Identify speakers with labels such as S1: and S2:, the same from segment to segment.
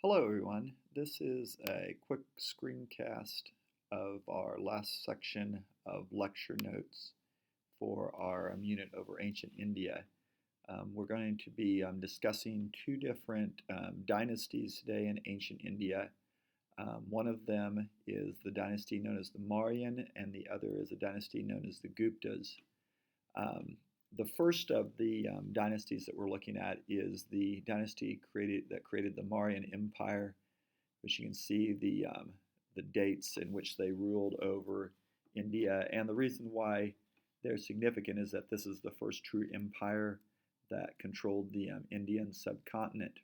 S1: Hello, everyone. This is a quick screencast of our last section of lecture notes for our unit over ancient India. We're going to be discussing two different dynasties today in ancient India. One of them is the dynasty known as the Mauryan, and the other is a dynasty known as the Guptas. Um, the first of the dynasties that we're looking at is the dynasty that created the Mauryan Empire, which you can see the dates in which they ruled over India. And the reason why they're significant is that this is the first true empire that controlled the Indian subcontinent.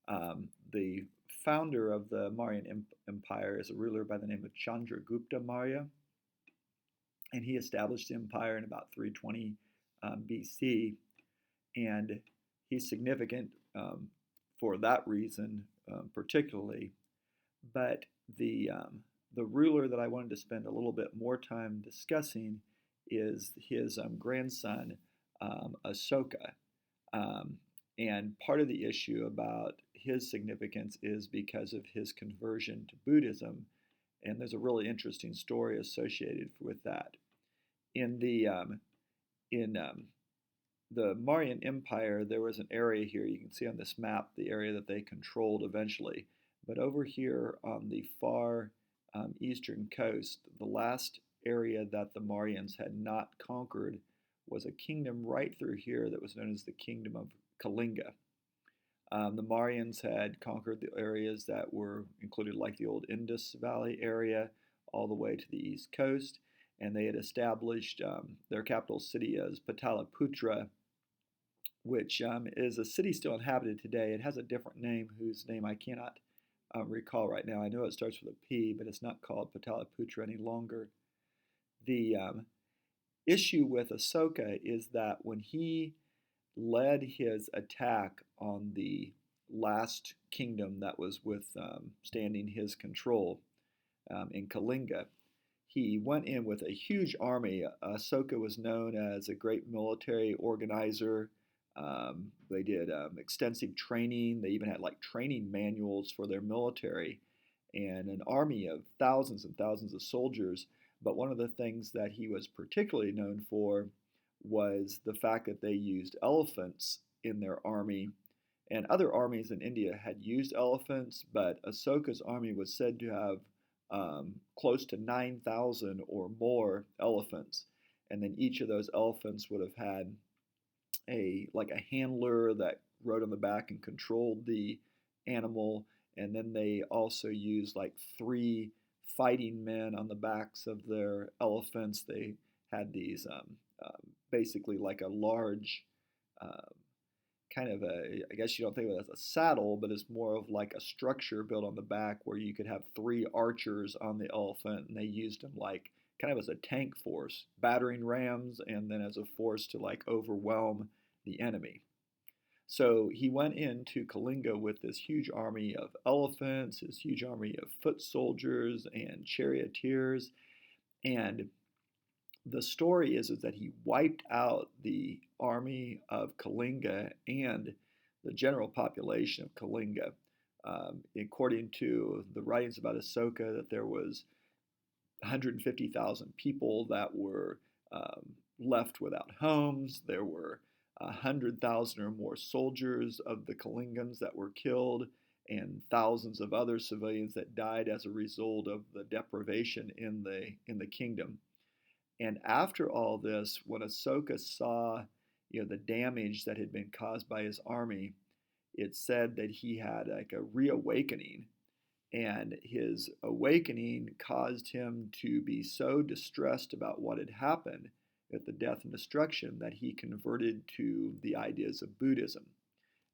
S1: The founder of the Mauryan Empire is a ruler by the name of Gupta Maurya, and he established the empire in about 320 BC, and he's significant for that reason particularly. But the ruler that I wanted to spend a little bit more time discussing is his grandson, Asoka. Um, and part of the issue about his significance is because of his conversion to Buddhism, and there's a really interesting story associated with that. In the Mauryan Empire, there was an area here, you can see on this map, the area that they controlled eventually. But over here on the far eastern coast, the last area that the Mauryans had not conquered was a kingdom right through here that was known as the Kingdom of Kalinga. The Mauryans had conquered the areas that were included, like the old Indus Valley area, all the way to the east coast, and they had established their capital city as Pataliputra, which is a city still inhabited today. It has a different name, whose name I cannot recall right now. I know it starts with a P, but it's not called Pataliputra any longer. The issue with Asoka is that when he led his attack on the last kingdom that was withstanding his control in Kalinga, he went in with a huge army. Asoka was known as a great military organizer. They did extensive training. They even had like training manuals for their military and an army of thousands and thousands of soldiers. But one of the things that he was particularly known for was the fact that they used elephants in their army. And other armies in India had used elephants, but Asoka's army was said to have close to 9,000 or more elephants. And then each of those elephants would have had a handler that rode on the back and controlled the animal, and then they also used like three fighting men on the backs of their elephants. They had these basically like a large kind of I guess you don't think of it as a saddle, but it's more of like a structure built on the back where you could have three archers on the elephant, and they used them like kind of as a tank force, battering rams, and then as a force to like overwhelm the enemy. So he went into Kalinga with this huge army of elephants, this huge army of foot soldiers and charioteers, and the story is that he wiped out the army of Kalinga and the general population of Kalinga. According to the writings about Asoka, that there was 150,000 people that were left without homes. There were 100,000 or more soldiers of the Kalingans that were killed, and thousands of other civilians that died as a result of the deprivation in the kingdom. And after all this, when Asoka saw, the damage that had been caused by his army, it said that he had like a reawakening, and his awakening caused him to be so distressed about what had happened at the death and destruction that he converted to the ideas of Buddhism.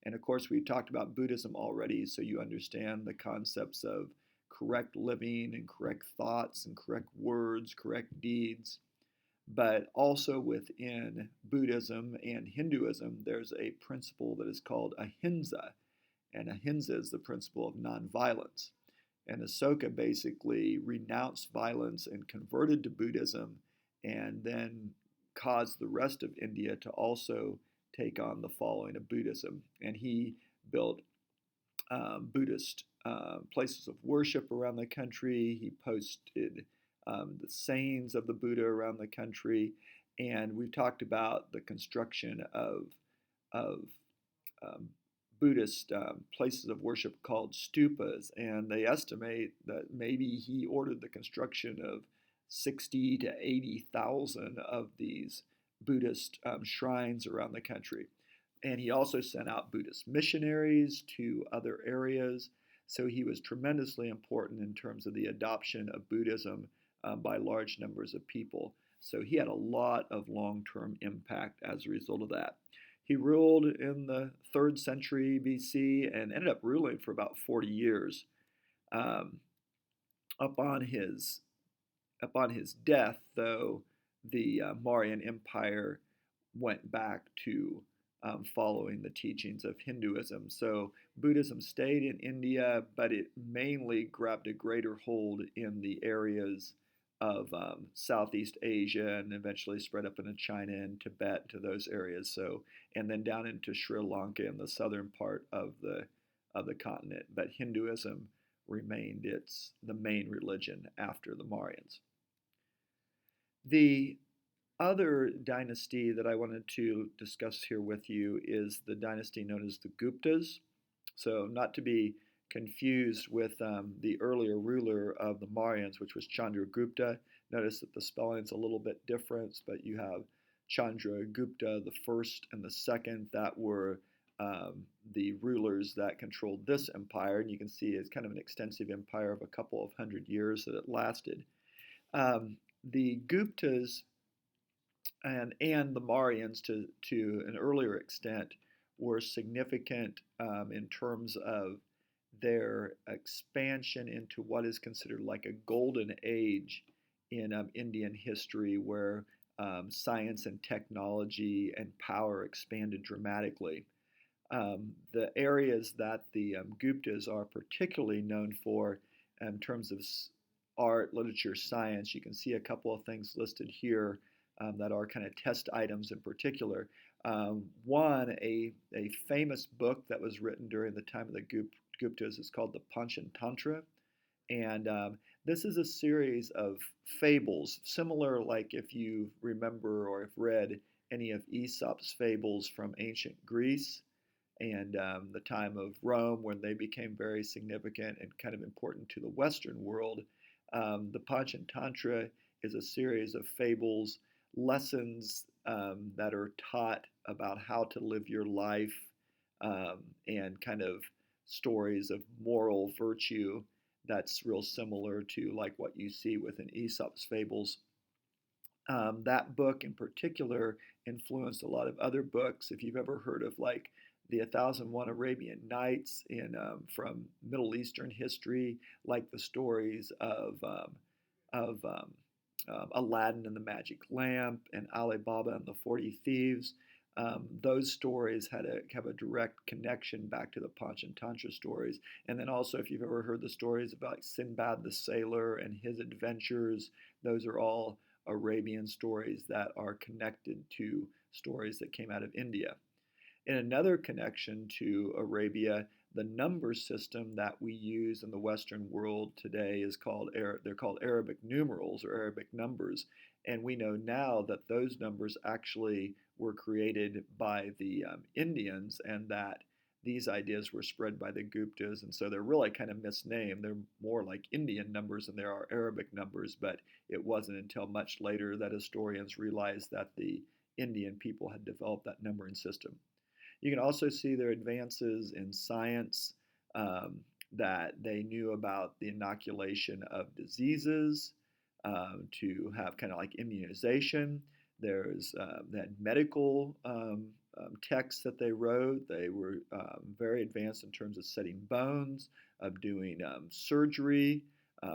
S1: And of course, we've talked about Buddhism already, so you understand the concepts of correct living and correct thoughts and correct words, correct deeds. But also within Buddhism and Hinduism, there's a principle that is called ahimsa. And ahimsa is the principle of nonviolence. And Asoka basically renounced violence and converted to Buddhism, and then caused the rest of India to also take on the following of Buddhism. And he built Buddhist places of worship around the country. He posted the sayings of the Buddha around the country. And we've talked about the construction of um, Buddhist places of worship called stupas, and they estimate that maybe he ordered the construction of 60 to 80,000 of these Buddhist shrines around the country. And he also sent out Buddhist missionaries to other areas. So he was tremendously important in terms of the adoption of Buddhism by large numbers of people. So he had a lot of long term impact as a result of that. He ruled in the 3rd century BC and ended up ruling for about 40 years. Um, upon his upon his death, though, the Mauryan Empire went back to following the teachings of Hinduism. So Buddhism stayed in India, but it mainly grabbed a greater hold in the areas of Southeast Asia and eventually spread up into China and Tibet to those areas. So and then down into Sri Lanka and the southern part of the continent. But Hinduism remained the main religion after the Mauryans. The other dynasty that I wanted to discuss here with you is the dynasty known as the Guptas. So, not to be confused with the earlier ruler of the Mauryans, which was Chandragupta. Notice that the spelling's a little bit different, but you have Chandragupta the first and the second that were the rulers that controlled this empire. And you can see it's kind of an extensive empire of a couple of hundred years that it lasted. The Guptas and the Mauryans, to an earlier extent, were significant in terms of their expansion into what is considered like a golden age in Indian history, where science and technology and power expanded dramatically. The areas that the Guptas are particularly known for in terms of art, literature, science, you can see a couple of things listed here that are kind of test items in particular. One, a famous book that was written during the time of the Guptas is called the Panchatantra. And this is a series of fables, similar like if you remember or have read any of Aesop's fables from ancient Greece and the time of Rome when they became very significant and kind of important to the Western world. The Panchatantra is a series of fables, lessons that are taught about how to live your life and kind of stories of moral virtue that's real similar to like what you see within Aesop's fables. That book in particular influenced a lot of other books. If you've ever heard of like the 1001 Arabian Nights from Middle Eastern history, like the stories of Aladdin and the Magic Lamp and Ali Baba and the 40 Thieves. Those stories have a direct connection back to the Panchatantra stories. And then also, if you've ever heard the stories about Sinbad the Sailor and his adventures, those are all Arabian stories that are connected to stories that came out of India. In another connection to Arabia, the number system that we use in the Western world today is they're called Arabic numerals or Arabic numbers. And we know now that those numbers actually were created by the Indians and that these ideas were spread by the Guptas. And so they're really kind of misnamed. They're more like Indian numbers than they are Arabic numbers. But it wasn't until much later that historians realized that the Indian people had developed that numbering system. You can also see their advances in science, that they knew about the inoculation of diseases, to have kind of like immunization. There's that medical texts that they wrote. They were very advanced in terms of setting bones, of doing surgery,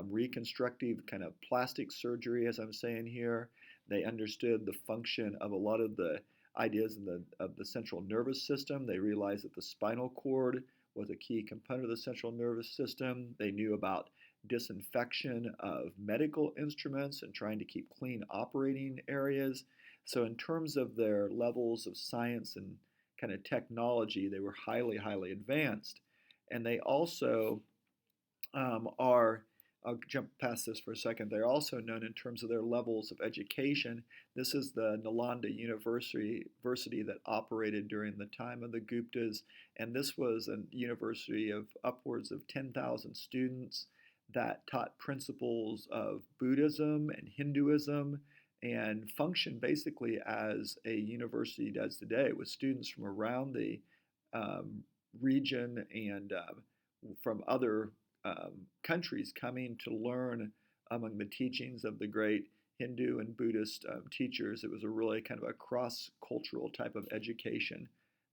S1: reconstructive kind of plastic surgery, as I'm saying here. They understood the function of a lot of the ideas of the central nervous system. They realized that the spinal cord was a key component of the central nervous system. They knew about disinfection of medical instruments and trying to keep clean operating areas. So in terms of their levels of science and kind of technology, they were highly, highly advanced. And they also are, I'll jump past this for a second, they're also known in terms of their levels of education. This is the Nalanda University that operated during the time of the Guptas, and this was a university of upwards of 10,000 students that taught principles of Buddhism and Hinduism and functioned basically as a university does today with students from around the um, region and from other countries coming to learn among the teachings of the great Hindu and Buddhist teachers. It was a really kind of a cross-cultural type of education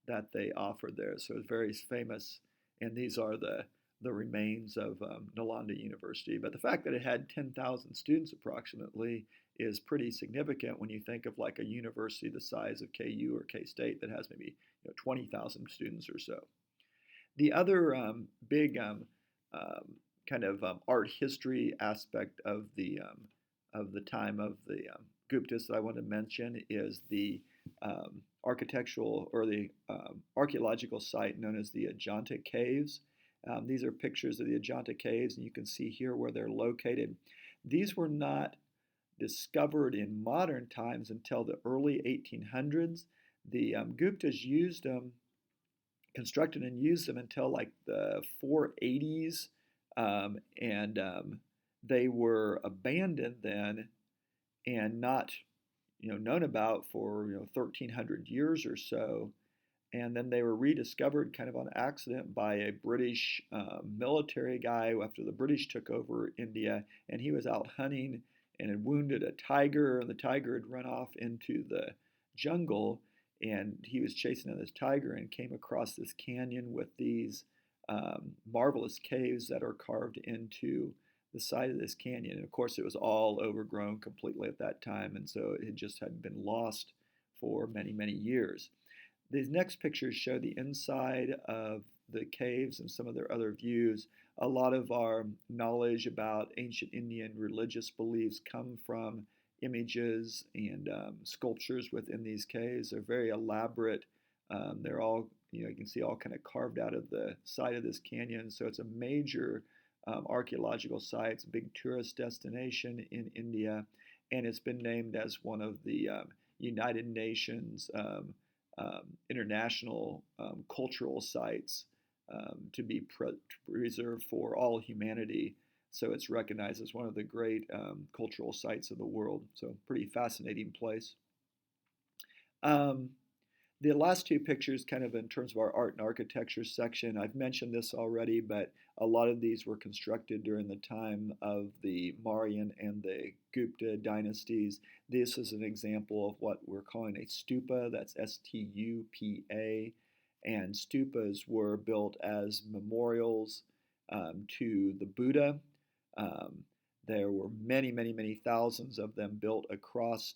S1: that they offered there. So it's very famous, and these are the remains of Nalanda University. But the fact that it had 10,000 students approximately is pretty significant when you think of like a university the size of KU or K-State that has maybe 20,000 students or so. The other big kind of art history aspect of the time of the Guptas that I want to mention is the architectural or the archaeological site known as the Ajanta Caves. These are pictures of the Ajanta Caves, and you can see here where they're located. These were not discovered in modern times until the early 1800s. The Guptas used them, constructed and used them until like the 480s, and they were abandoned then and not known about for 1,300 years or so. And then they were rediscovered kind of on accident by a British military guy after the British took over India, and he was out hunting and had wounded a tiger, and the tiger had run off into the jungle, and he was chasing this tiger and came across this canyon with these marvelous caves that are carved into the side of this canyon. And of course, it was all overgrown completely at that time, and so it just had been lost for many, many years. These next pictures show the inside of the caves and some of their other views. A lot of our knowledge about ancient Indian religious beliefs come from images and sculptures within these caves. They're very elaborate. They're all, you can see all kind of carved out of the side of this canyon. So it's a major archaeological site. It's a big tourist destination in India, and it's been named as one of the United Nations international cultural sites to be preserved for all humanity. So it's recognized as one of the great cultural sites of the world. So pretty fascinating place. The last two pictures, kind of in terms of our art and architecture section, I've mentioned this already, but a lot of these were constructed during the time of the Mauryan and the Gupta dynasties. This is an example of what we're calling a stupa, that's S-T-U-P-A, and stupas were built as memorials to the Buddha. There were many, many, many thousands of them built across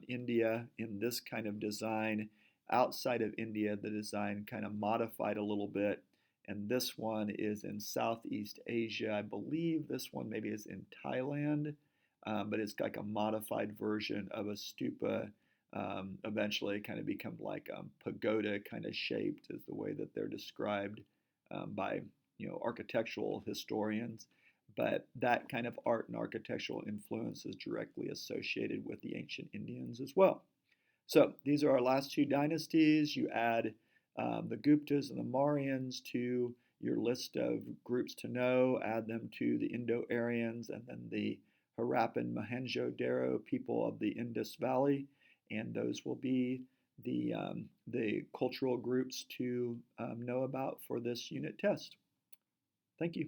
S1: India in this kind of design. Outside of India, the design kind of modified a little bit, and this one is in Southeast Asia. I believe this one maybe is in Thailand, but it's like a modified version of a stupa. Eventually, it kind of become like pagoda kind of shaped, is the way that they're described by architectural historians. But that kind of art and architectural influence is directly associated with the ancient Indians as well. So these are our last two dynasties. You add the Guptas and the Mauryans to your list of groups to know, add them to the Indo-Aryans, and then the Harappan Mohenjo-Daro people of the Indus Valley, and those will be the cultural groups to know about for this unit test. Thank you.